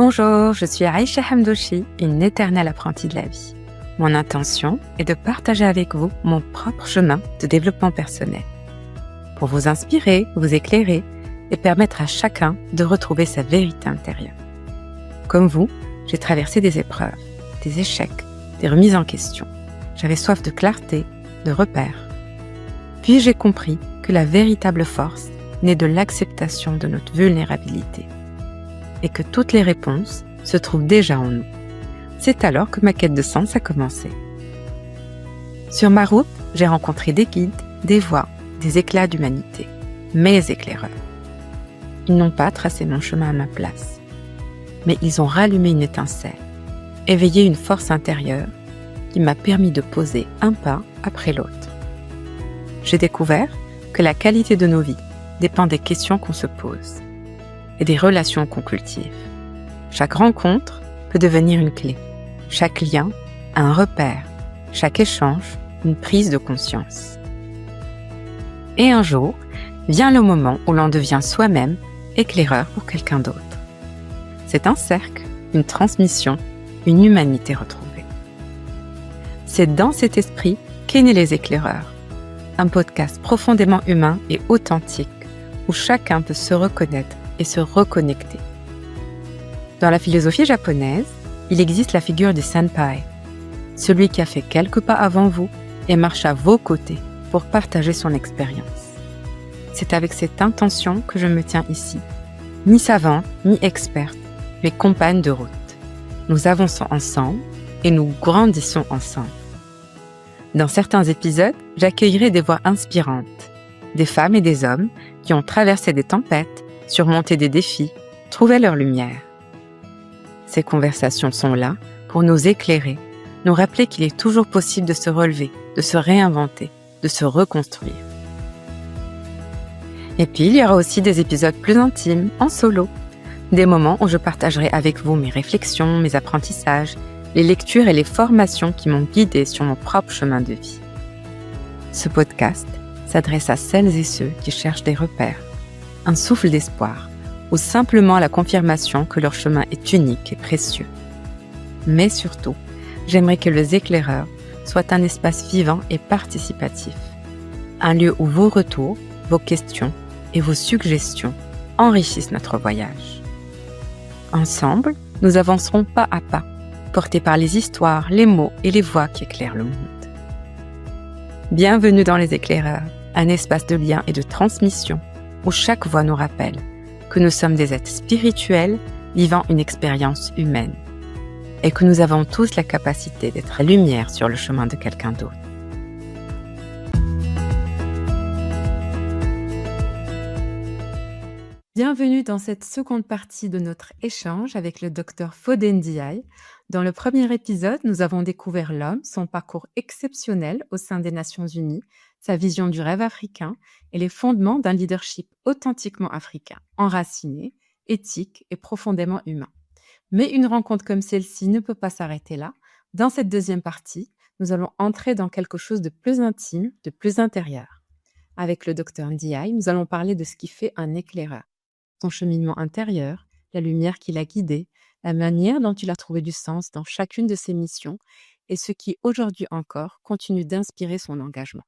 Bonjour, je suis Aïcha Hamdouchi, une éternelle apprentie de la vie. Mon intention est de partager avec vous mon propre chemin de développement personnel pour vous inspirer, vous éclairer et permettre à chacun de retrouver sa vérité intérieure. Comme vous, j'ai traversé des épreuves, des échecs, des remises en question. J'avais soif de clarté, de repères. Puis j'ai compris que la véritable force naît de l'acceptation de notre vulnérabilité et que toutes les réponses se trouvent déjà en nous. C'est alors que ma quête de sens a commencé. Sur ma route, j'ai rencontré des guides, des voix, des éclats d'humanité, mes éclaireurs. Ils n'ont pas tracé mon chemin à ma place, mais ils ont rallumé une étincelle, éveillé une force intérieure qui m'a permis de poser un pas après l'autre. J'ai découvert que la qualité de nos vies dépend des questions qu'on se pose et des relations qu'on cultive. Chaque rencontre peut devenir une clé, chaque lien un repère, chaque échange une prise de conscience. Et un jour, vient le moment où l'on devient soi-même éclaireur pour quelqu'un d'autre. C'est un cercle, une transmission, une humanité retrouvée. C'est dans cet esprit qu'est né Les Éclaireurs, un podcast profondément humain et authentique où chacun peut se reconnaître et se reconnecter. Dans la philosophie japonaise, il existe la figure du senpai, celui qui a fait quelques pas avant vous et marche à vos côtés pour partager son expérience. C'est avec cette intention que je me tiens ici, ni savante, ni experte, mais compagne de route. Nous avançons ensemble et nous grandissons ensemble. Dans certains épisodes, j'accueillerai des voix inspirantes, des femmes et des hommes qui ont traversé des tempêtes, surmonté des défis, trouvé leur lumière. Ces conversations sont là pour nous éclairer, nous rappeler qu'il est toujours possible de se relever, de se réinventer, de se reconstruire. Et puis, il y aura aussi des épisodes plus intimes, en solo, des moments où je partagerai avec vous mes réflexions, mes apprentissages, les lectures et les formations qui m'ont guidée sur mon propre chemin de vie. Ce podcast s'adresse à celles et ceux qui cherchent des repères, un souffle d'espoir, ou simplement la confirmation que leur chemin est unique et précieux. Mais surtout, j'aimerais que Les Éclaireurs soit un espace vivant et participatif, un lieu où vos retours, vos questions et vos suggestions enrichissent notre voyage. Ensemble, nous avancerons pas à pas, portés par les histoires, les mots et les voix qui éclairent le monde. Bienvenue dans Les Éclaireurs, un espace de lien et de transmission où chaque voix nous rappelle que nous sommes des êtres spirituels vivant une expérience humaine et que nous avons tous la capacité d'être lumière sur le chemin de quelqu'un d'autre. Bienvenue dans cette seconde partie de notre échange avec le Dr Fodé Ndiaye. Dans le premier épisode, nous avons découvert l'homme, son parcours exceptionnel au sein des Nations Unies, sa vision du rêve africain et les fondements d'un leadership authentiquement africain, enraciné, éthique et profondément humain. Mais une rencontre comme celle-ci ne peut pas s'arrêter là. Dans cette deuxième partie, nous allons entrer dans quelque chose de plus intime, de plus intérieur. Avec le Dr Ndiaye, nous allons parler de ce qui fait un éclaireur, son cheminement intérieur, la lumière qui l'a guidé, la manière dont il a trouvé du sens dans chacune de ses missions et ce qui, aujourd'hui encore, continue d'inspirer son engagement.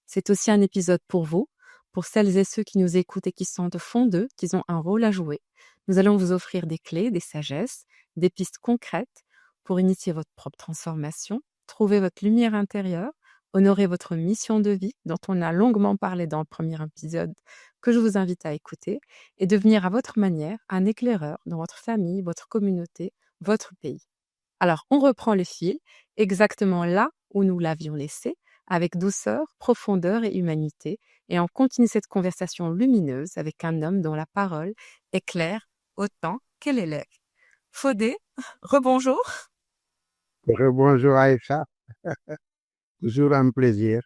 C'est aussi un épisode pour vous, pour celles et ceux qui nous écoutent et qui sentent au fond d'eux qu'ils ont un rôle à jouer. Nous allons vous offrir des clés, des sagesses, des pistes concrètes pour initier votre propre transformation, trouver votre lumière intérieure, honorer votre mission de vie dont on a longuement parlé dans le premier épisode que je vous invite à écouter et devenir à votre manière un éclaireur dans votre famille, votre communauté, votre pays. Alors, on reprend le fil exactement là où nous l'avions laissé, avec douceur, profondeur et humanité, et on continue cette conversation lumineuse avec un homme dont la parole éclaire autant qu'elle élève. Fodé, rebonjour. Bonjour Aïcha, toujours un plaisir.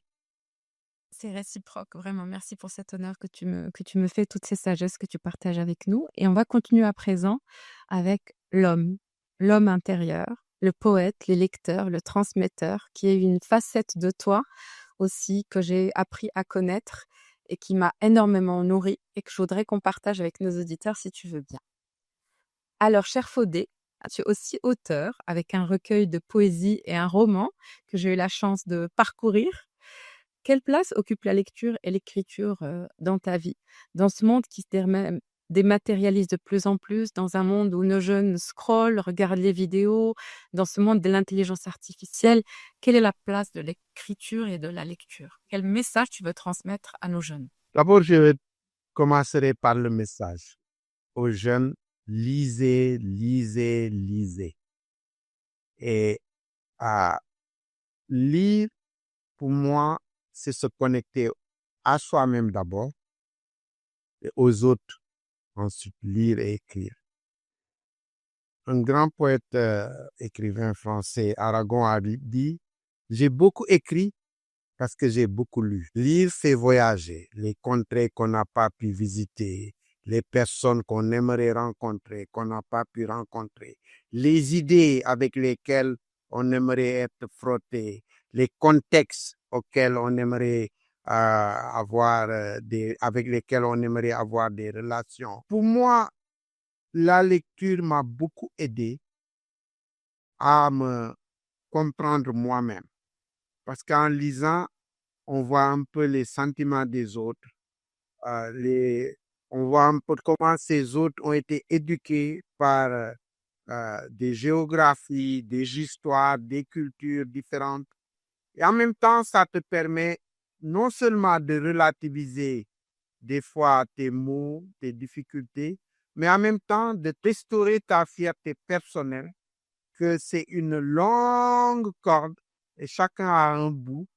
C'est réciproque, vraiment. Merci pour cet honneur que tu me fais, toutes ces sagesses que tu partages avec nous. Et on va continuer à présent avec l'homme intérieur, le poète, le lecteur, le transmetteur, qui est une facette de toi aussi que j'ai appris à connaître et qui m'a énormément nourri et que je voudrais qu'on partage avec nos auditeurs si tu veux bien. Alors, cher Fodé, tu es aussi auteur avec un recueil de poésie et un roman que j'ai eu la chance de parcourir. Quelle place occupe la lecture et l'écriture dans ta vie? Dans ce monde qui se dématérialise de plus en plus, dans un monde où nos jeunes scrollent, regardent les vidéos, dans ce monde de l'intelligence artificielle, quelle est la place de l'écriture et de la lecture? Quel message tu veux transmettre à nos jeunes? D'abord, je commencerai par le message aux jeunes, lisez, lisez, lisez. Et à lire, pour moi, c'est se connecter à soi-même d'abord et aux autres, ensuite lire et écrire. Un grand poète écrivain français, Aragon, a dit, j'ai beaucoup écrit parce que j'ai beaucoup lu. Lire, c'est voyager, les contrées qu'on n'a pas pu visiter, les personnes qu'on aimerait rencontrer, qu'on n'a pas pu rencontrer, les idées avec lesquelles on aimerait être frotté, les contextes auxquels on aimerait avec lesquels on aimerait avoir des relations. Pour moi, la lecture m'a beaucoup aidé à me comprendre moi-même. Parce qu'en lisant, on voit un peu les sentiments des autres, on voit un peu comment ces autres ont été éduqués par des géographies, des histoires, des cultures différentes. Et en même temps, ça te permet non seulement de relativiser des fois tes maux, tes difficultés, mais en même temps de restaurer ta fierté personnelle, que c'est une longue corde et chacun a un bout,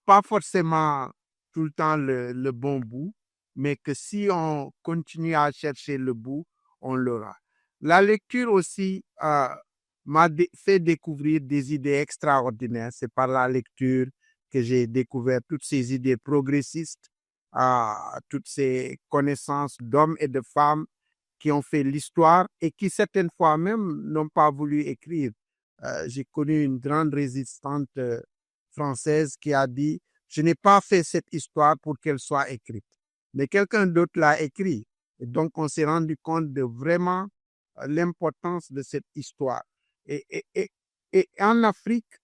pas forcément tout le temps le bon bout, mais que si on continue à chercher le bout, on l'aura. La lecture aussi m'a fait découvrir des idées extraordinaires. C'est par la lecture que j'ai découvert toutes ces idées progressistes, toutes ces connaissances d'hommes et de femmes qui ont fait l'histoire et qui certaines fois même n'ont pas voulu écrire. J'ai connu une grande résistante française qui a dit, je n'ai pas fait cette histoire pour qu'elle soit écrite, mais quelqu'un d'autre l'a écrit. Et donc, on s'est rendu compte de vraiment l'importance de cette histoire. Et, et, et, et en Afrique,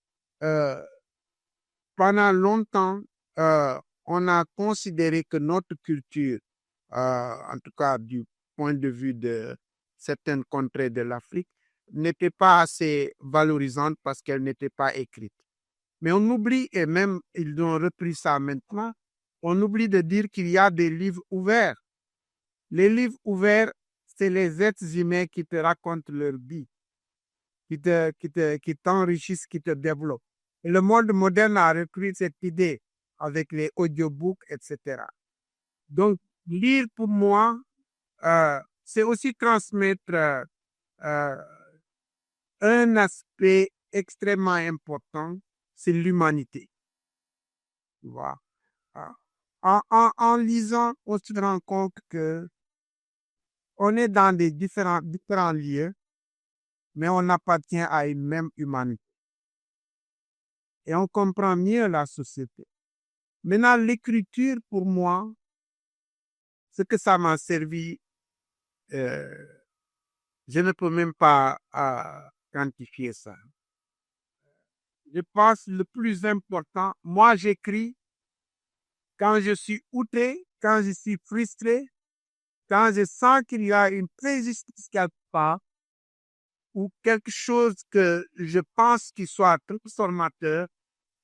euh, pendant longtemps, on a considéré que notre culture, en tout cas du point de vue de certaines contrées de l'Afrique, n'était pas assez valorisante parce qu'elle n'était pas écrite. Mais on oublie, et même ils ont repris ça maintenant, on oublie de dire qu'il y a des livres ouverts. Les livres ouverts, c'est les êtres humains qui te racontent leur vie, qui t'enrichissent, qui te développent. Et le monde moderne a repris cette idée avec les audiobooks, etc. Donc, lire pour moi, c'est aussi transmettre un aspect extrêmement important, c'est l'humanité. Tu vois. En lisant, on se rend compte que on est dans des différents lieux, mais on appartient à une même humanité. Et on comprend mieux la société. Maintenant, l'écriture, pour moi, ce que ça m'a servi, euh, je ne peux même pas quantifier ça. Je pense le plus important, moi j'écris quand je suis outré, quand je suis frustré, quand je sens qu'il y a une préjustice quelque part, ou quelque chose que je pense qu'il soit transformateur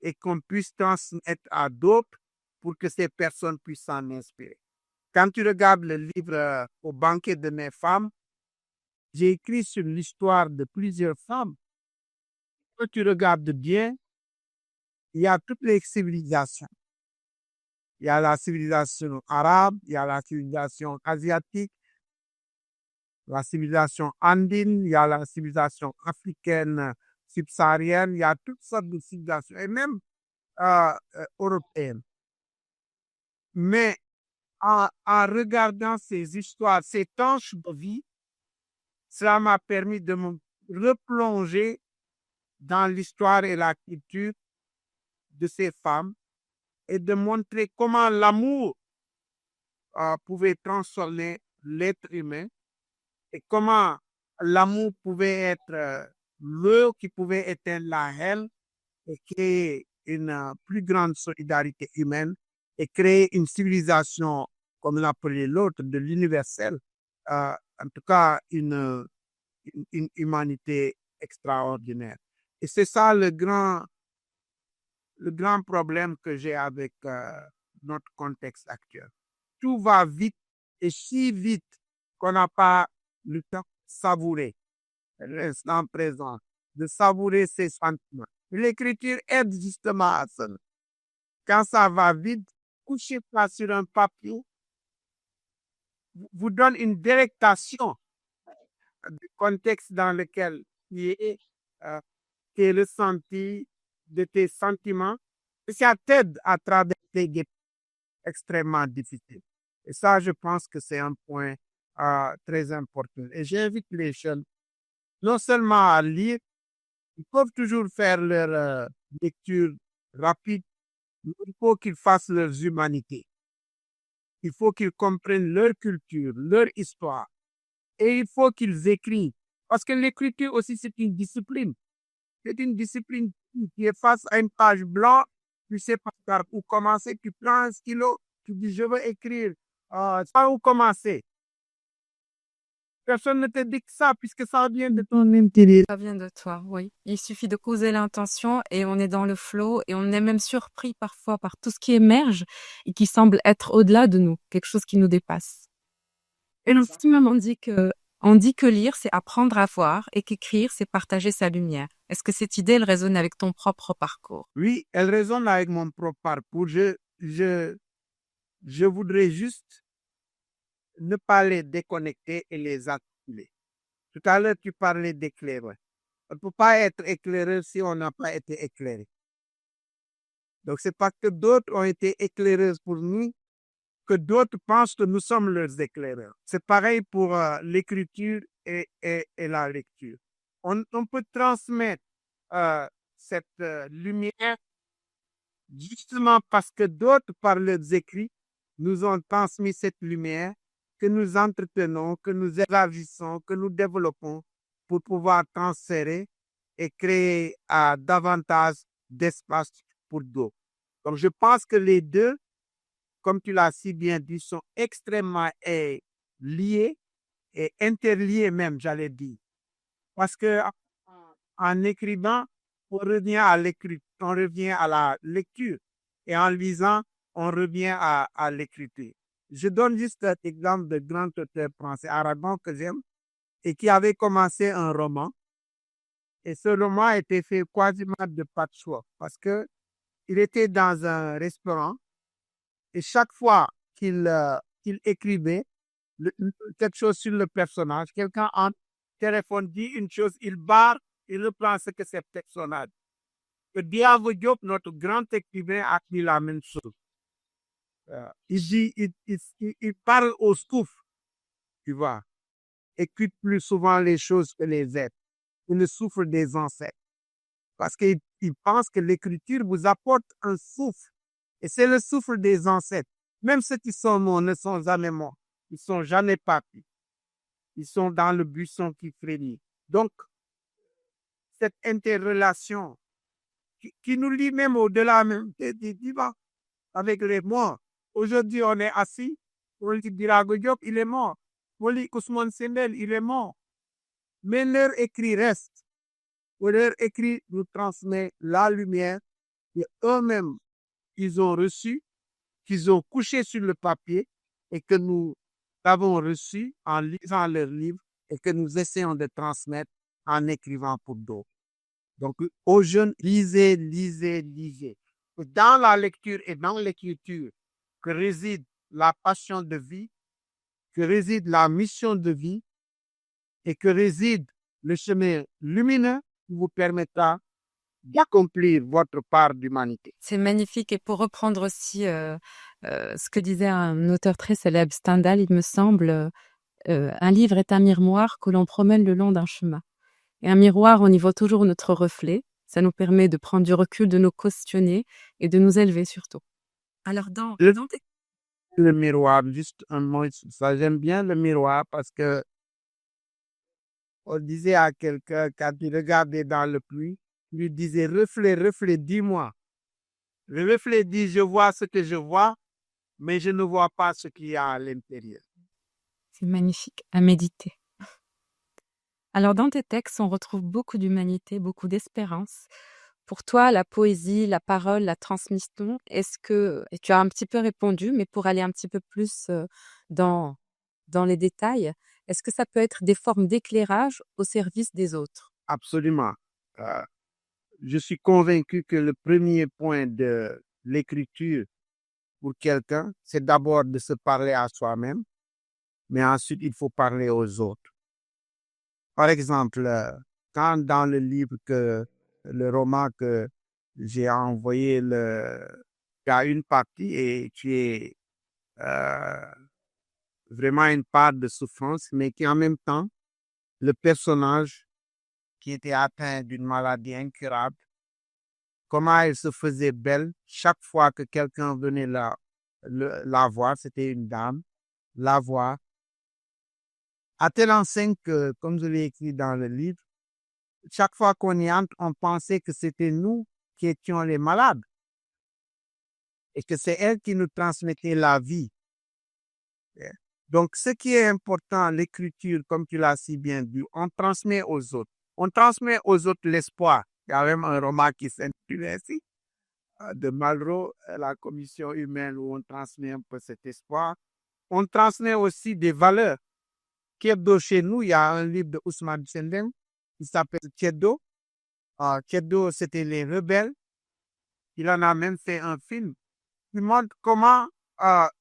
et qu'on puisse transmettre à d'autres pour que ces personnes puissent s'en inspirer. Quand tu regardes le livre Au banquet de mes femmes, j'ai écrit sur l'histoire de plusieurs femmes. Quand tu regardes bien, il y a toutes les civilisations. Il y a la civilisation arabe, il y a la civilisation asiatique, la civilisation andine, il y a la civilisation africaine subsaharienne, il y a toutes sortes de civilisations, et même européennes. Mais en regardant ces histoires, ces tranches de vie, cela m'a permis de me replonger dans l'histoire et la culture de ces femmes et de montrer comment l'amour pouvait transformer l'être humain et comment l'amour pouvait être l'eau qui pouvait éteindre la haine et créer une plus grande solidarité humaine et créer une civilisation, comme l'appelait l'autre, de l'universel, en tout cas une humanité extraordinaire. Et c'est ça le grand problème que j'ai avec notre contexte actuel. Tout va vite et si vite qu'on n'a pas le temps de savourer l'instant présent, de savourer ses sentiments. L'écriture aide justement à ça. Quand ça va vite, couchez pas sur un papier, vous donne une délectation du contexte dans lequel tu es, euh, tes ressentis, de tes sentiments, et ça t'aide à traverser des extrêmement difficiles. Et ça, je pense que c'est un point très important. Et j'invite les jeunes non seulement à lire, ils peuvent toujours faire leur lecture rapide, mais il faut qu'ils fassent leurs humanités. Il faut qu'ils comprennent leur culture, leur histoire. Et il faut qu'ils écrivent. Parce que l'écriture aussi, c'est une discipline. C'est une discipline qui est face à une page blanche. Tu sais pas par où commencer. Tu prends un stylo, tu dis, je veux écrire. Par où commencer? Personne ne te dit que ça, puisque ça vient de ton intérieur. Ça vient de toi, oui. Il suffit de poser l'intention et on est dans le flow et on est même surpris parfois par tout ce qui émerge et qui semble être au-delà de nous, quelque chose qui nous dépasse. Et même on dit que lire, c'est apprendre à voir et qu'écrire, c'est partager sa lumière. Est-ce que cette idée, elle résonne avec ton propre parcours? Oui, elle résonne avec mon propre parcours. Je voudrais juste ne pas les déconnecter et les articuler. Tout à l'heure, tu parlais d'éclaireur. On ne peut pas être éclaireur si on n'a pas été éclairé. Donc, c'est parce que d'autres ont été éclaireuses pour nous que d'autres pensent que nous sommes leurs éclaireurs. C'est pareil pour l'écriture et la lecture. On peut transmettre cette lumière justement parce que d'autres, par leurs écrits, nous ont transmis cette lumière que nous entretenons, que nous élargissons, que nous développons pour pouvoir transférer et créer davantage d'espace pour d'autres. Donc, je pense que les deux, comme tu l'as si bien dit, sont extrêmement liés et interliés même, j'allais dire. Parce que en écrivant, on revient à la lecture. Et en lisant, on revient à l'écriture. Je donne juste un exemple de grand auteur français, Aragon, que j'aime, et qui avait commencé un roman. Et ce roman a été fait quasiment de patchwork parce que il était dans un restaurant et chaque fois qu'il écrivait quelque chose sur le personnage, quelqu'un en téléphone dit une chose, il barre, il reprend ce que c'est personnage. Le Diable Diop, notre grand écrivain, a dit la même chose. Il parle au souffle, tu vois. Écoute plus souvent les choses que les êtres. Il le souffle des ancêtres. Parce qu'il pense que l'écriture vous apporte un souffle. Et c'est le souffle des ancêtres. Même ceux qui sont morts ne sont jamais morts. Ils ne sont jamais partis. Ils sont dans le buisson qui frémit. Donc, cette interrelation qui nous lie même au-delà même des vivants avec les morts. Aujourd'hui, on est assis. On dit Birago Diop, il est mort. On dit Ousmane Sembène, il est mort. Mais leur écrit reste. Leur écrit nous transmet la lumière que eux-mêmes, ils ont reçue, qu'ils ont couché sur le papier et que nous avons reçu en lisant leurs livres et que nous essayons de transmettre en écrivant pour d'autres. Donc, aux jeunes, lisez, lisez, lisez. Dans la lecture et dans l'écriture que réside la passion de vie, que réside la mission de vie et que réside le chemin lumineux qui vous permettra d'accomplir votre part d'humanité. C'est magnifique. Et pour reprendre aussi ce que disait un auteur très célèbre, Stendhal, il me semble, un livre est un miroir que l'on promène le long d'un chemin. Et un miroir, on y voit toujours notre reflet. Ça nous permet de prendre du recul, de nous questionner et de nous élever surtout. Alors, Le miroir, juste un mot, ça j'aime bien le miroir parce que on disait à quelqu'un, quand il regardait dans le pluie, il lui disait, reflet, reflet, dis-moi. Le reflet dit, je vois ce que je vois, mais je ne vois pas ce qu'il y a à l'intérieur. C'est magnifique à méditer. Alors, dans tes textes, on retrouve beaucoup d'humanité, beaucoup d'espérance. Pour toi, la poésie, la parole, la transmission, est-ce que, et tu as un petit peu répondu, mais pour aller un petit peu plus dans, dans les détails, est-ce que ça peut être des formes d'éclairage au service des autres? Absolument. Euh, je suis convaincu que le premier point de l'écriture pour quelqu'un, c'est d'abord de se parler à soi-même, mais ensuite, il faut parler aux autres. Par exemple, quand dans le livre le roman que j'ai envoyé, il y a une partie et qui est euh, vraiment une part de souffrance, mais qui en même temps, le personnage qui était atteint d'une maladie incurable, comment elle se faisait belle chaque fois que quelqu'un venait la voir, c'était une dame, la voir, à telle enseigne que, comme je l'ai écrit dans le livre, chaque fois qu'on y entre, on pensait que c'était nous qui étions les malades et que c'est elle qui nous transmettait la vie. Donc, ce qui est important, l'écriture, comme tu l'as si bien dit, on transmet aux autres. On transmet aux autres l'espoir. Il y a même un roman qui s'intitule ainsi, de Malraux, La commission humaine, où on transmet un peu cet espoir. On transmet aussi des valeurs. Chédo, chez nous, il y a un livre de Ousmane Sendem qui s'appelle Chédo. Chédo, c'était les rebelles. Il en a même fait un film qui montre comment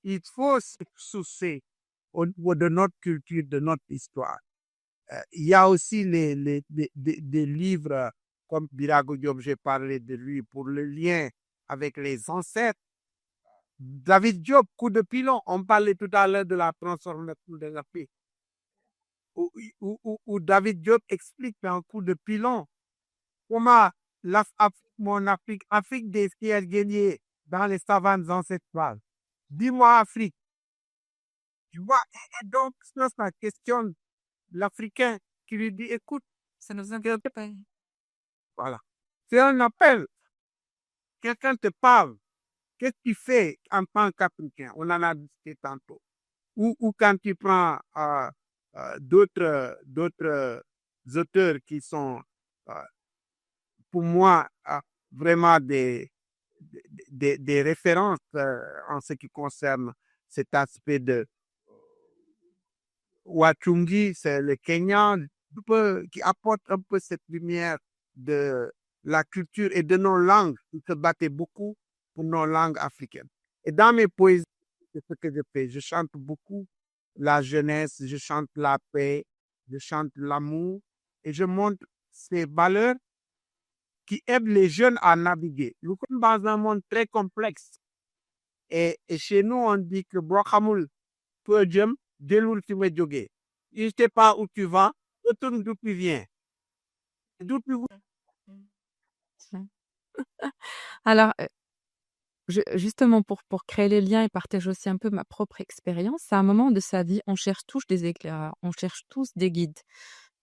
il faut se soucier au niveau de notre culture, de notre histoire. Il y a aussi des livres comme Birago Diop, j'ai parlé de lui pour le lien avec les ancêtres. David Diop, coup de pilon, on parlait tout à l'heure de la transformation de la paix. Où David Diop explique un coup de pilon comment Afrique des fiers guerriers dans les savanes ancestrales. Dis-moi Afrique. Tu vois, et donc, ça questionne l'Africain qui lui dit, écoute, ça nous intéresse pas. Voilà. C'est un appel. Quelqu'un te parle. Qu'est-ce que tu fais en tant qu'Africain? On en a discuté tantôt. Ou quand tu prends d'autres auteurs qui sont, euh, pour moi, vraiment des références en ce qui concerne cet aspect de Wachungi, c'est le Kenyan, qui apporte un peu cette lumière de la culture et de nos langues. Il se battait beaucoup pour nos langues africaines. Et dans mes poésies, c'est ce que je fais. Je chante beaucoup la jeunesse, je chante la paix, je chante l'amour et je montre ces valeurs qui aident les jeunes à naviguer. Nous sommes dans un monde très complexe. Et chez nous, on dit que Brokamul, Podium, Delul Timedjoge. Je ne sais pas où tu vas, retourne d'où tu viens. D'où tu Alors, justement, pour créer les liens et partager aussi un peu ma propre expérience, à un moment de sa vie, on cherche tous des éclaireurs, on cherche tous des guides.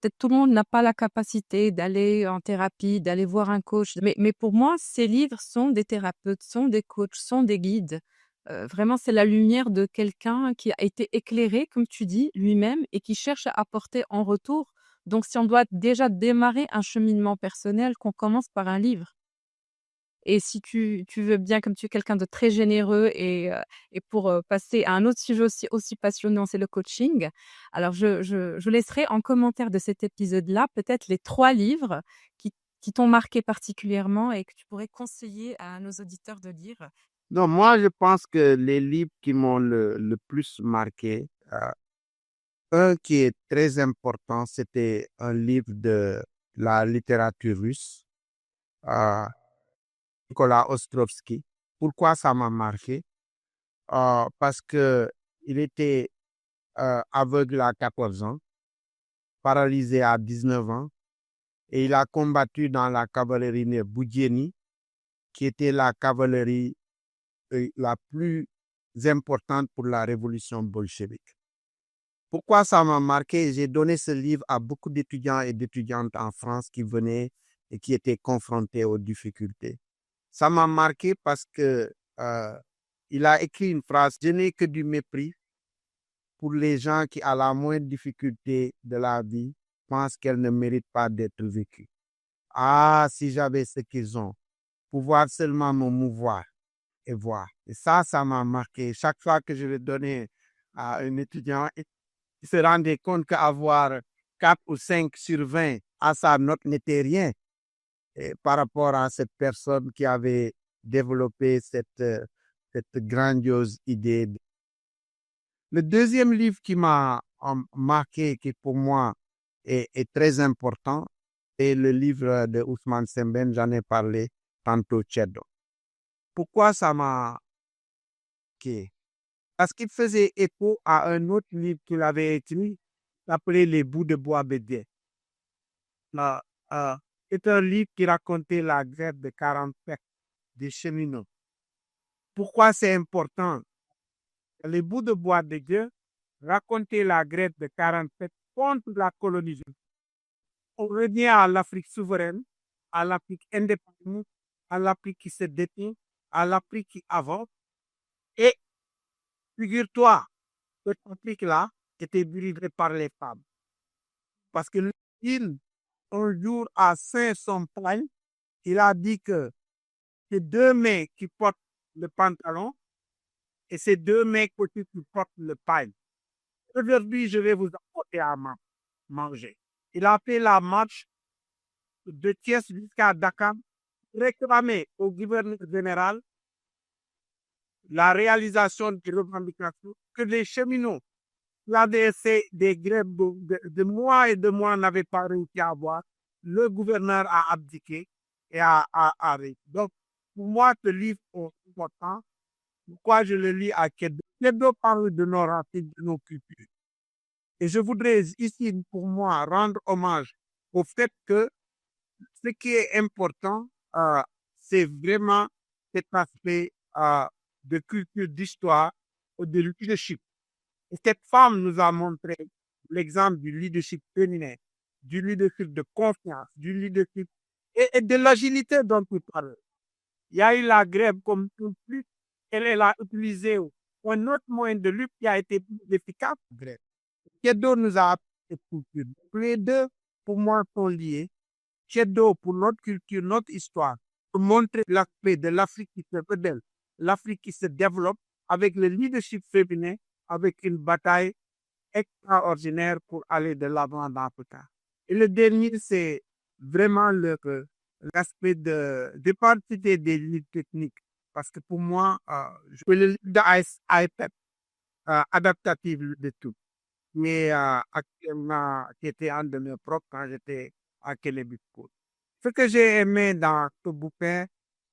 Peut-être tout le monde n'a pas la capacité d'aller en thérapie, d'aller voir un coach, mais pour moi, ces livres sont des thérapeutes, sont des coachs, sont des guides. Vraiment, c'est la lumière de quelqu'un qui a été éclairé, comme tu dis, lui-même, et qui cherche à apporter en retour. Donc, si on doit déjà démarrer un cheminement personnel, qu'on commence par un livre. Et si tu veux bien, comme tu es quelqu'un de très généreux et pour passer à un autre sujet aussi passionnant, c'est le coaching. Alors, je laisserai en commentaire de cet épisode-là peut-être les 3 livres qui t'ont marqué particulièrement et que tu pourrais conseiller à nos auditeurs de lire. Non, moi, je pense que les livres qui m'ont le plus marqué, un qui est très important, c'était un livre de la littérature russe, euh, Nicolas Ostrovsky. Pourquoi ça m'a marqué? Parce que il était aveugle à 14 ans, paralysé à 19 ans, et il a combattu dans la cavalerie Boudieni, qui était la cavalerie la plus importante pour la révolution bolchevique. Pourquoi ça m'a marqué? J'ai donné ce livre à beaucoup d'étudiants et d'étudiantes en France qui venaient et qui étaient confrontés aux difficultés. Ça m'a marqué parce que il a écrit une phrase: je n'ai que du mépris pour les gens qui, à la moindre difficulté de la vie, pensent qu'elle ne mérite pas d'être vécue. Ah, si j'avais ce qu'ils ont, pouvoir seulement me mouvoir et voir. Et ça m'a marqué. Chaque fois que je le donnais à un étudiant, il se rendait compte qu'avoir 4 ou 5 sur 20 à sa note n'était rien par rapport à cette personne qui avait développé cette grandiose idée. Le deuxième livre qui m'a marqué, qui pour moi est très important, c'est le livre de Ousmane Sembène, j'en ai parlé tantôt, Ceddo. Pourquoi ça m'a marqué? Parce qu'il faisait écho à un autre livre qu'il avait écrit, appelé Les bouts de bois bédiés. C'est un livre qui racontait la grève de 47 des cheminots. Pourquoi c'est important? Les bouts de bois de Dieu racontaient la grève de 47 contre la colonisation. On revient à l'Afrique souveraine, à l'Afrique indépendante, à l'Afrique qui se détient, à l'Afrique qui avance. Et figure-toi, cette Afrique-là était dirigée par les femmes. Parce que il, un jour à Saint-Somplagne, il a dit que c'est deux mains qui portent le pantalon et c'est deux mains côté qui portent le pain. Aujourd'hui, je vais vous apporter à manger. Il a fait la marche de Thiès jusqu'à Dakar, réclamé au gouverneur général la réalisation des revendications que les cheminots, l'ADC, des grèves de mois et de mois n'avaient pas réussi à avoir. Le gouverneur a abdiqué et a arrêté. Donc, pour moi, ce livre est important. Pourquoi je le lis à Kedo? Kedo parle de nos racines, de nos cultures. Et je voudrais ici, pour moi, rendre hommage au fait que ce qui est important, c'est vraiment cet aspect de culture, d'histoire, de leadership. Et cette femme nous a montré l'exemple du leadership féminin, du leadership de confiance, du leadership et de l'agilité dont tu parles. Il y a eu la grève comme tout plus, elle a utilisé un autre moyen de lutte qui a été plus efficace. Kedo nous a appris cette culture. Les deux, pour moi, sont liés. Kedo pour notre culture, notre histoire, pour montrer l'aspect de l'Afrique qui se rebelle, l'Afrique qui se développe avec le leadership féminin, avec une bataille extraordinaire pour aller de l'avant dans l'Afrique. Et le dernier, c'est vraiment l'aspect de participer des livres techniques. Parce que pour moi, je peux le livre d'IPEP, adaptative de tout, mais actuellement, qui était un de mes profs quand j'étais à Kelebit School. Ce que j'ai aimé dans ce bouquin,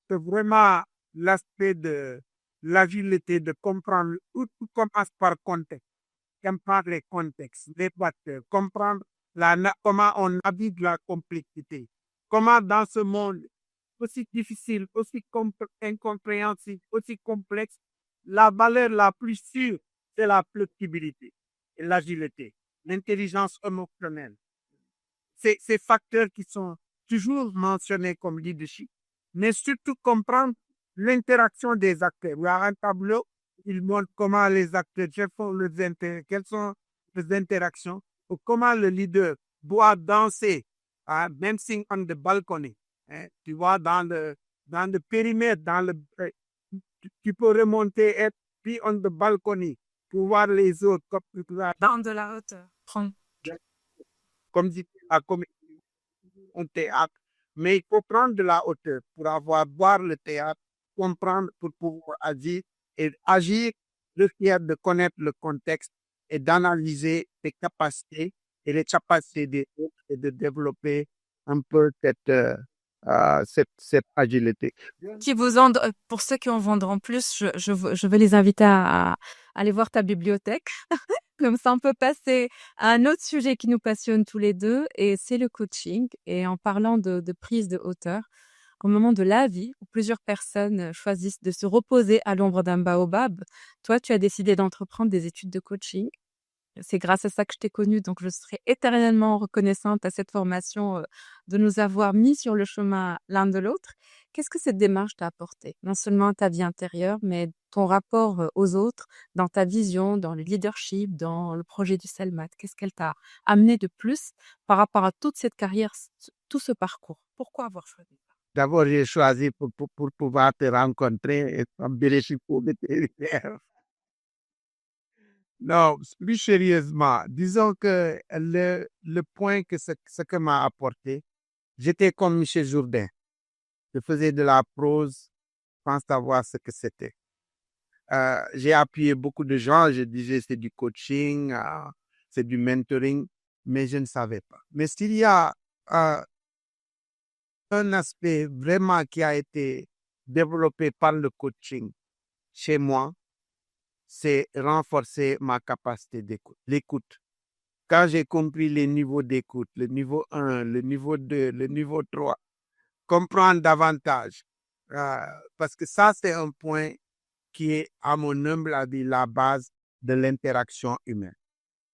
c'est vraiment l'aspect de l'agilité, de comprendre, tout commence par contexte, comprendre les contextes, les facteurs, comprendre comment on navigue la complexité, comment dans ce monde aussi difficile, aussi incompréhensible, aussi complexe, la valeur la plus sûre, c'est la flexibilité et l'agilité, l'intelligence émotionnelle. Ces facteurs qui sont toujours mentionnés comme leadership, mais surtout comprendre l'interaction des acteurs. Il y a un tableau, il montre comment les acteurs, quelles sont les interactions, ou comment le leader doit danser, dancing on the balcony. Tu vois, dans le périmètre, tu peux remonter, être puis on the balcony, pour voir les autres. Dans de la hauteur. Comme dit la comédie, un théâtre, mais il faut prendre de la hauteur pour voir le théâtre, comprendre pour pouvoir agir et agir, le fait de connaître le contexte et d'analyser les capacités et les capacités des autres et de développer un peu cette agilité. Pour ceux qui en vendront plus, je vais les inviter à aller voir ta bibliothèque. Comme ça, on peut passer à un autre sujet qui nous passionne tous les deux, et c'est le coaching. Et en parlant de prise de hauteur, au moment de la vie où plusieurs personnes choisissent de se reposer à l'ombre d'un baobab, toi, tu as décidé d'entreprendre des études de coaching. C'est grâce à ça que je t'ai connue, donc je serai éternellement reconnaissante à cette formation, de nous avoir mis sur le chemin l'un de l'autre. Qu'est-ce que cette démarche t'a apporté? Non seulement ta vie intérieure, mais ton rapport, aux autres, dans ta vision, dans le leadership, dans le projet du CELMAT. Qu'est-ce qu'elle t'a amené de plus par rapport à toute cette carrière, tout ce parcours? Pourquoi avoir choisi ça? D'abord, j'ai choisi pour pouvoir te rencontrer et comme bénéfico vétérinaire. Non, plus sérieusement, disons que le point que ce que m'a apporté, j'étais comme Michel Jourdain. Je faisais de la prose sans savoir ce que c'était. J'ai appuyé beaucoup de gens, je disais c'est du coaching, c'est du mentoring, mais je ne savais pas. Mais s'il y a euh, un aspect vraiment qui a été développé par le coaching chez moi, c'est renforcer ma capacité d'écoute, l'écoute. Quand j'ai compris les niveaux d'écoute, le niveau 1, le niveau 2, le niveau 3, comprendre davantage, euh, parce que ça, c'est un point qui est, à mon humble avis, la base de l'interaction humaine.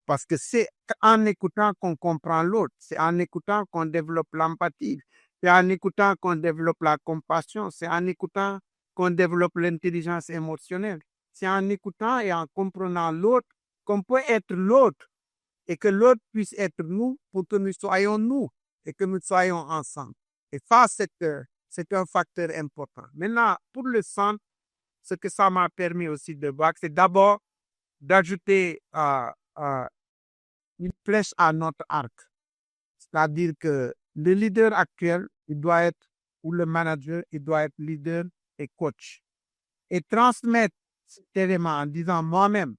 Parce que c'est en écoutant qu'on comprend l'autre, c'est en écoutant qu'on développe l'empathie, c'est en écoutant qu'on développe la compassion, c'est en écoutant qu'on développe l'intelligence émotionnelle, c'est en écoutant et en comprenant l'autre qu'on peut être l'autre et que l'autre puisse être nous pour que nous soyons nous et que nous soyons ensemble. Et ça, c'est un facteur important. Maintenant, pour le centre, ce que ça m'a permis aussi de voir, c'est d'abord d'ajouter une flèche à notre arc. C'est-à-dire que le leader actuel, il doit être, ou le manager, il doit être leader et coach. Et transmettre cet élément en disant moi-même,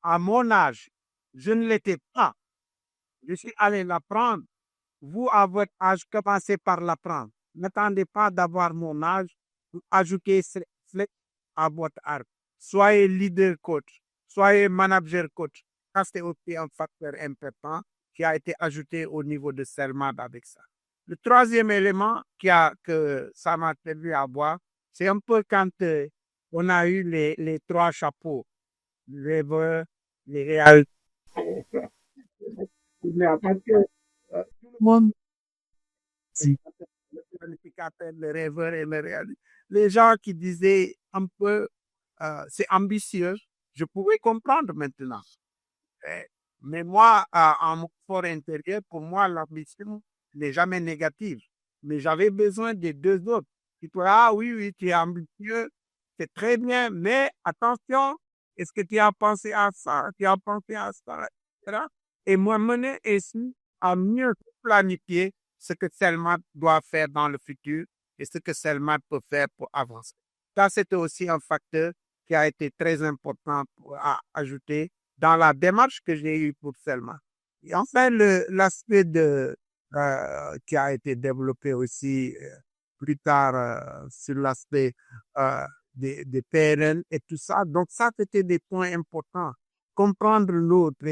à mon âge, je ne l'étais pas. Je suis allé l'apprendre. Vous, à votre âge, commencez par l'apprendre. N'attendez pas d'avoir mon âge pour ajouter cette flèche à votre arc. Soyez leader coach, soyez manager coach. Ça, c'est aussi un facteur important qui a été ajouté au niveau de CELMAT avec ça. Le troisième élément que ça m'a servi à voir, c'est un peu quand on a eu les trois chapeaux, les rêveurs, les réalistes. Parce que tout le monde, le planificateur, le rêveur et le réaliste. Les gens qui disaient un peu, c'est ambitieux, je pouvais comprendre maintenant. Mais moi, en mon fort intérieur, pour moi, l'ambition n'est jamais négative. Mais j'avais besoin des deux autres. Qui pourraient, ah oui, oui, tu es ambitieux, c'est très bien, mais attention, est-ce que tu as pensé à ça, tu as pensé à ça, etc. Et moi, mener ainsi à mieux planifier ce que Selma doit faire dans le futur et ce que Selma peut faire pour avancer. Ça, c'était aussi un facteur qui a été très important à ajouter dans la démarche que j'ai eue pour Selma. Et enfin, l'aspect qui a été développé aussi plus tard sur l'aspect des PNL et tout ça. Donc, ça, c'était des points importants. Comprendre l'autre,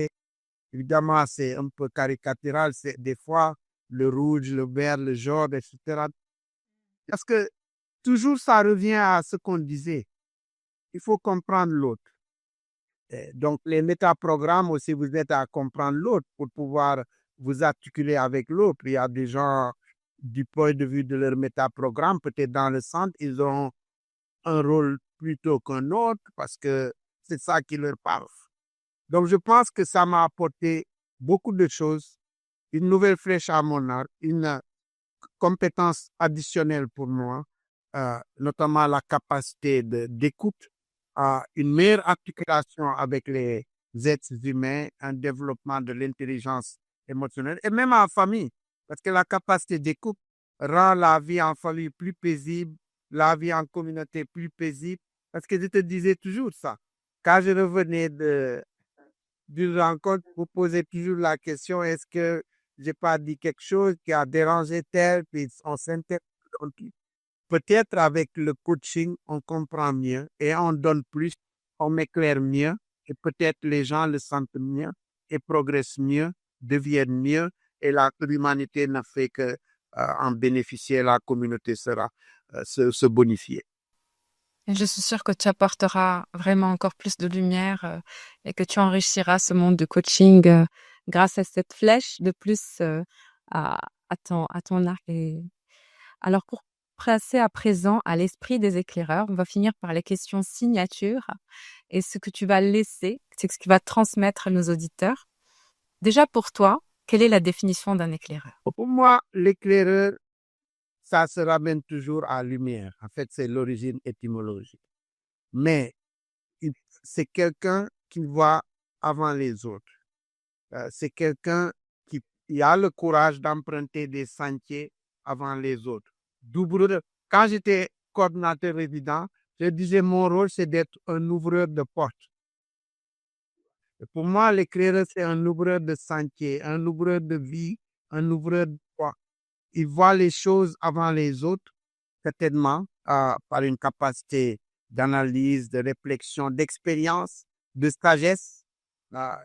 évidemment, c'est un peu caricatural, c'est des fois le rouge, le vert, le jaune, etc. Parce que toujours, ça revient à ce qu'on disait. Il faut comprendre l'autre. Donc, les métaprogrammes aussi, vous êtes à comprendre l'autre pour pouvoir vous articuler avec l'autre. Il y a des gens, du point de vue de leur métaprogramme, peut-être dans le centre, ils ont un rôle plutôt qu'un autre parce que c'est ça qui leur parle. Donc, je pense que ça m'a apporté beaucoup de choses, une nouvelle flèche à mon arc, une compétence additionnelle pour moi, notamment la capacité d'écoute, une meilleure articulation avec les êtres humains, un développement de l'intelligence émotionnelle et même en famille, parce que la capacité d'écoute rend la vie en famille plus paisible, la vie en communauté plus paisible, parce que je te disais toujours ça. Quand je revenais d'une rencontre, vous posez toujours la question, est-ce que j'ai pas dit quelque chose qui a dérangé tel, puis on s'interroge. Peut-être avec le coaching, on comprend mieux et on donne plus, on m'éclaire mieux et peut-être les gens le sentent mieux et progressent mieux, deviennent mieux et l'humanité n'a fait que en bénéficier, la communauté sera se bonifier. Et je suis sûre que tu apporteras vraiment encore plus de lumière et que tu enrichiras ce monde de coaching grâce à cette flèche de plus à ton arc. Alors, pour passer à présent à l'esprit des éclaireurs, on va finir par les questions signatures et ce que tu vas laisser, c'est ce que tu vas transmettre à nos auditeurs. Déjà pour toi, quelle est la définition d'un éclaireur? Pour moi, l'éclaireur, ça se ramène toujours à lumière. En fait, c'est l'origine étymologique. Mais c'est quelqu'un qui voit avant les autres. C'est quelqu'un qui a le courage d'emprunter des sentiers avant les autres. Quand j'étais coordinateur résident, je disais mon rôle, c'est d'être un ouvreur de portes. Pour moi, l'éclaireur, c'est un ouvreur de sentiers, un ouvreur de vie, un ouvreur de foi. Il voit les choses avant les autres, certainement, par une capacité d'analyse, de réflexion, d'expérience, de sagesse.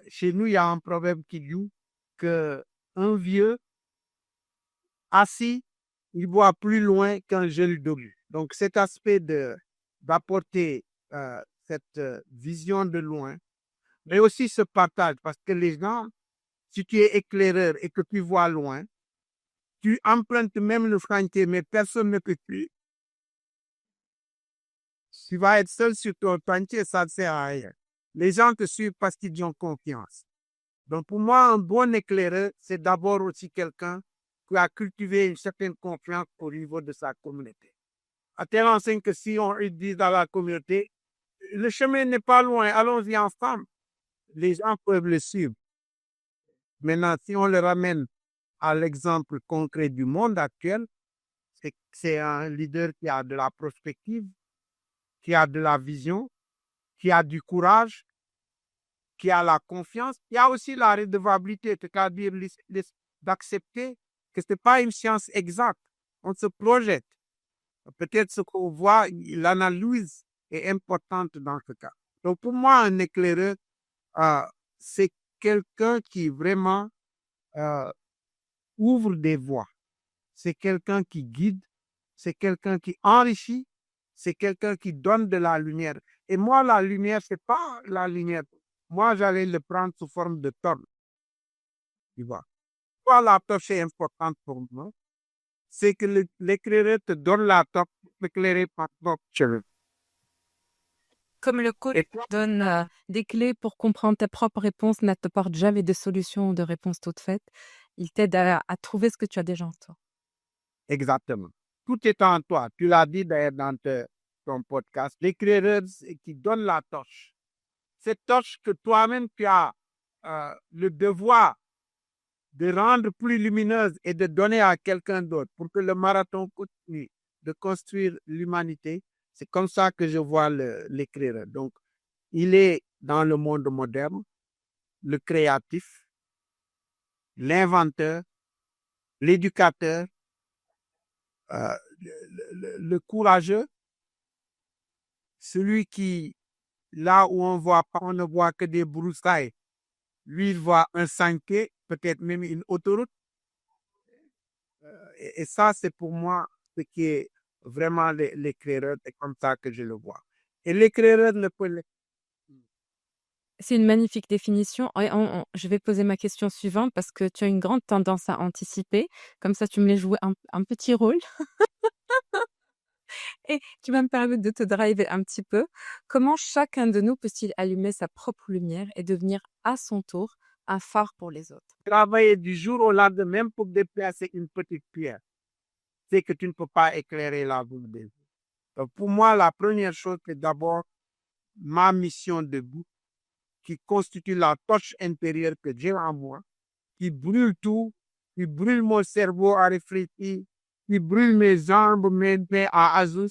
Chez nous, il y a un proverbe qui dit que un vieux assis, il voit plus loin qu'un jeune debout. Donc, cet aspect d'apporter cette vision de loin, mais aussi ce partage, parce que les gens, si tu es éclaireur et que tu vois loin, tu empruntes même le sentier, mais personne ne te suit. Tu vas être seul sur ton sentier, ça ne sert à rien. Les gens te suivent parce qu'ils ont confiance. Donc, pour moi, un bon éclaireur, c'est d'abord aussi quelqu'un qui a cultivé une certaine confiance au niveau de sa communauté. À tel enseigne que si on dit dans la communauté, le chemin n'est pas loin, allons-y ensemble. Les gens peuvent le suivre. Maintenant, si on le ramène à l'exemple concret du monde actuel, c'est un leader qui a de la prospective, qui a de la vision, qui a du courage, qui a la confiance. Il y a aussi la redevabilité, c'est-à-dire d'accepter que ce n'est pas une science exacte. On se projette. Peut-être ce qu'on voit, l'analyse est importante dans ce cas. Donc, pour moi, un éclaireur, c'est quelqu'un qui vraiment ouvre des voies. C'est quelqu'un qui guide, c'est quelqu'un qui enrichit, c'est quelqu'un qui donne de la lumière. Et moi, la lumière, c'est pas la lumière. Moi, j'allais le prendre sous forme de torche. Tu vois. Pourquoi la torche est importante pour moi? C'est que l'éclaireur te donne la torche pour éclairer par ton chemin. Comme le coach Et toi, donne des clés pour comprendre tes propres réponses, ne t'apporte jamais de solutions ou de réponses toutes faites. Il t'aide à trouver ce que tu as déjà en toi. exactement. Tout est en toi. Tu l'as dit d'ailleurs dans ton podcast. L'éclaireur qui donne la torche. Cette torche que toi-même tu as le devoir de rendre plus lumineuse et de donner à quelqu'un d'autre pour que le marathon continue de construire l'humanité. C'est comme ça que je vois l'écrire. Donc, il est dans le monde moderne, le créatif, l'inventeur, l'éducateur, le courageux, celui qui, là où on ne voit que des broussailles, lui, il voit un sentier, peut-être même une autoroute. Et ça, c'est pour moi ce qui est vraiment l'éclaireur. C'est comme ça que je le vois. Et l'éclaireur ne peut... C'est une magnifique définition. Et je vais poser ma question suivante parce que tu as une grande tendance à anticiper. Comme ça, tu me laisses jouer un petit rôle et tu vas me permettre de te driver un petit peu. Comment chacun de nous peut-il allumer sa propre lumière et devenir à son tour un phare pour les autres? Travailler du jour au lendemain pour déplacer une petite pierre, c'est que tu ne peux pas éclairer la vie des autres. Donc, pour moi, la première chose, c'est d'abord ma mission debout, qui constitue la torche intérieure que j'ai en moi, qui brûle tout, qui brûle mon cerveau à réfléchir, qui brûle mes jambes, mes mains à azur.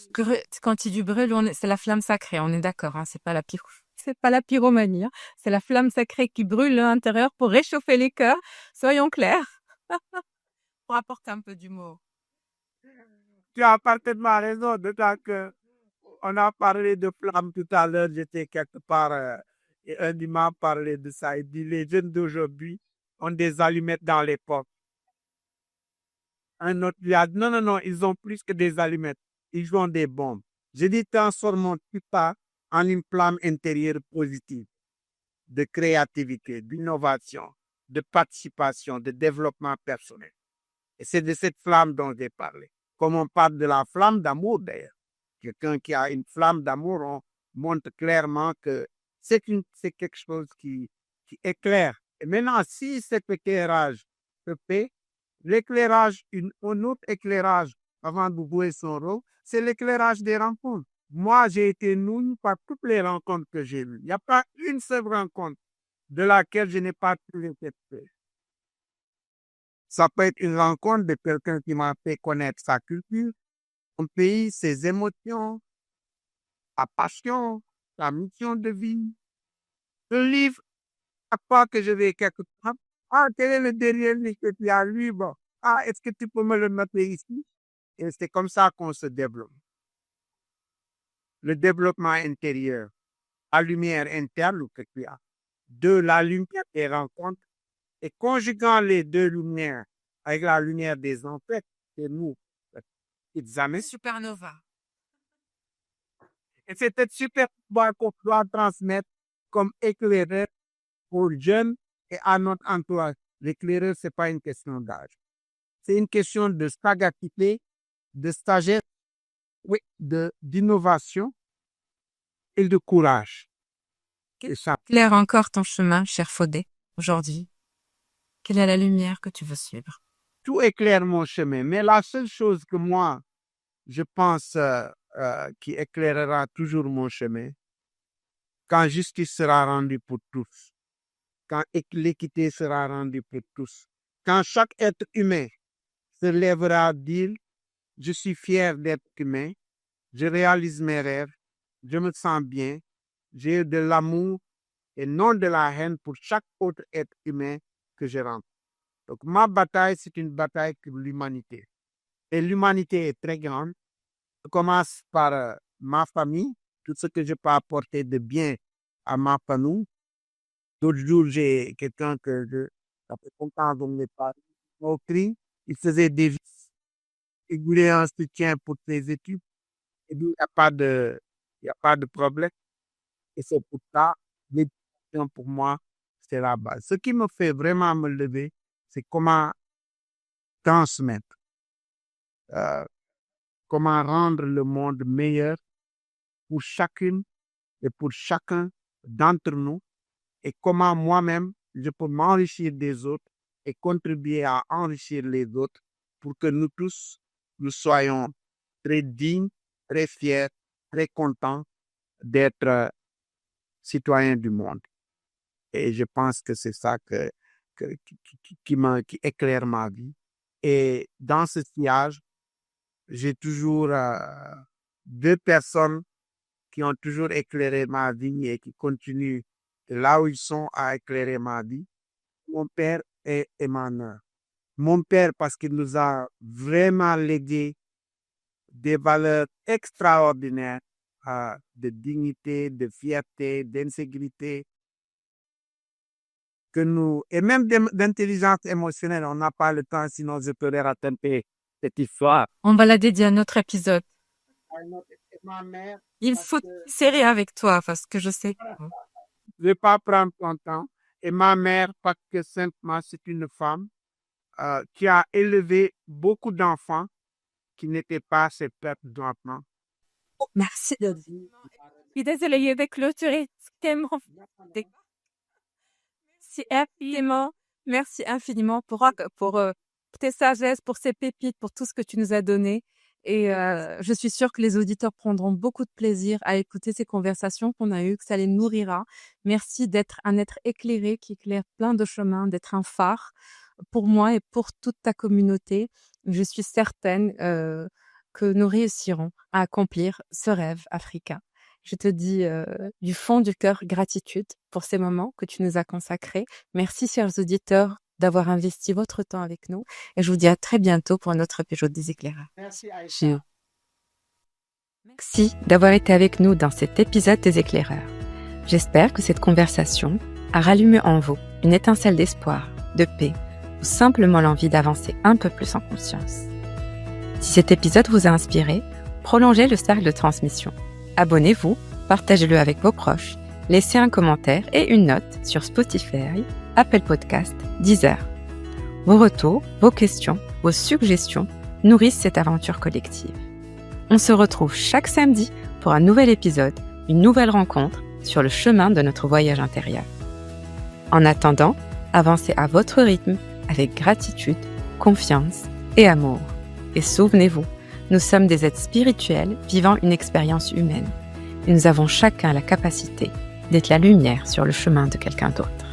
Quand tu dis du brûle, c'est la flamme sacrée, on est d'accord, hein, c'est pas la pyromanie, hein, c'est la flamme sacrée qui brûle à l'intérieur pour réchauffer les cœurs, soyons clairs, pour apporter un peu d'humour. Tu as parfaitement raison, d'autant que on a parlé de flamme tout à l'heure, j'étais quelque part et un m'a parlé de ça. Il dit les jeunes d'aujourd'hui ont des allumettes dans les poches. Un autre lui a dit non, non, non, ils ont plus que des allumettes, ils ont des bombes. Je dis transformons-tu pas en une flamme intérieure positive de créativité, d'innovation, de participation, de développement personnel. Et c'est de cette flamme dont j'ai parlé. Comme on parle de la flamme d'amour d'ailleurs. Quelqu'un qui a une flamme d'amour, on montre clairement que c'est quelque chose qui éclaire. Et maintenant, si cet éclairage se fait, l'éclairage, un autre éclairage avant de jouer son rôle, c'est l'éclairage des rencontres. Moi, j'ai été nourri par toutes les rencontres que j'ai eues. Il n'y a pas une seule rencontre de laquelle je n'ai pas trouvé cette paix. Ça peut être une rencontre de quelqu'un qui m'a fait connaître sa culture, son pays, ses émotions, sa passion, sa mission de vie. Le livre, chaque fois que je vais quelque part, quel est le dernier livre que tu as lu? Bon, est-ce que tu peux me le mettre ici? Et c'est comme ça qu'on se développe. Le développement intérieur, la lumière interne que tu as, de la lumière des rencontres, et conjuguant les deux lumières avec la lumière des ancêtres, c'est nous, examen. Supernova. Et c'est cette super pouvoir qu'on doit transmettre comme éclaireur aux jeunes et à notre entourage. L'éclaireur, ce n'est pas une question d'âge. C'est une question de sagacité, de sagesse, oui, d'innovation et de courage. Et ça, Éclaire encore ton chemin, cher Fodé, aujourd'hui. Quelle est la lumière que tu veux suivre? tout éclaire mon chemin. Mais la seule chose que moi, je pense qui éclairera toujours mon chemin, quand justice sera rendue pour tous, quand l'équité sera rendue pour tous, quand chaque être humain se lèvera à dire « Je suis fier d'être humain, je réalise mes rêves, je me sens bien, j'ai de l'amour et non de la haine pour chaque autre être humain que je rencontre. » Donc ma bataille, c'est une bataille pour l'humanité. Et l'humanité est très grande. Je commence par ma famille, tout ce que je peux apporter de bien à ma famille. D'autres jours, j'ai quelqu'un que ça fait longtemps qu'on n'est pas écrit. Il faisait des vices. Il voulait un soutien pour ses études. Et puis, il n'y a pas de problème. Et c'est pour ça, l'éducation pour moi, c'est la base. Ce qui me fait vraiment me lever, c'est comment transmettre, comment rendre le monde meilleur pour chacune et pour chacun d'entre nous, et comment moi-même, je peux m'enrichir des autres et contribuer à enrichir les autres pour que nous tous, nous soyons très dignes, très fiers, très contents d'être citoyens du monde. Et je pense que c'est ça qui éclaire ma vie. Et dans ce sillage, j'ai toujours deux personnes qui ont toujours éclairé ma vie et qui continuent là où ils sont à éclairer ma vie. Mon père et ma mère. Mon père parce qu'il nous a vraiment légué des valeurs extraordinaires de dignité, de fierté, d'intégrité, et même d'intelligence émotionnelle. On n'a pas le temps, sinon je pourrais raconter cette histoire. On va la dédier à notre épisode. Ma mère, Il faut serrer avec toi parce que je sais. je ne vais pas prendre ton temps. Et ma mère, parce que simplement, c'est une femme qui a élevé beaucoup d'enfants qui n'étaient pas ses propres enfants. Merci. Je suis désolée, il vais clôturer tellement. Merci infiniment pour tes sagesses, pour ces pépites, pour tout ce que tu nous as donné. Et je suis sûre que les auditeurs prendront beaucoup de plaisir à écouter ces conversations qu'on a eues, que ça les nourrira. Merci d'être un être éclairé qui éclaire plein de chemins, d'être un phare pour moi et pour toute ta communauté. Je suis certaine que nous réussirons à accomplir ce rêve africain. Je te dis du fond du cœur gratitude pour ces moments que tu nous as consacrés. Merci, chers auditeurs, d'avoir investi votre temps avec nous. Et je vous dis à très bientôt pour un autre épisode des éclaireurs. Merci, Aïcha. Merci d'avoir été avec nous dans cet épisode des éclaireurs. J'espère que cette conversation a rallumé en vous une étincelle d'espoir, de paix ou simplement l'envie d'avancer un peu plus en conscience. Si cet épisode vous a inspiré, prolongez le cercle de transmission. Abonnez-vous, partagez-le avec vos proches, laissez un commentaire et une note sur Spotify, Apple Podcast, Deezer. Vos retours, vos questions, vos suggestions nourrissent cette aventure collective. On se retrouve chaque samedi pour un nouvel épisode, une nouvelle rencontre sur le chemin de notre voyage intérieur. En attendant, avancez à votre rythme avec gratitude, confiance et amour. Et souvenez-vous, nous sommes des êtres spirituels vivant une expérience humaine. Et nous avons chacun la capacité d'être la lumière sur le chemin de quelqu'un d'autre.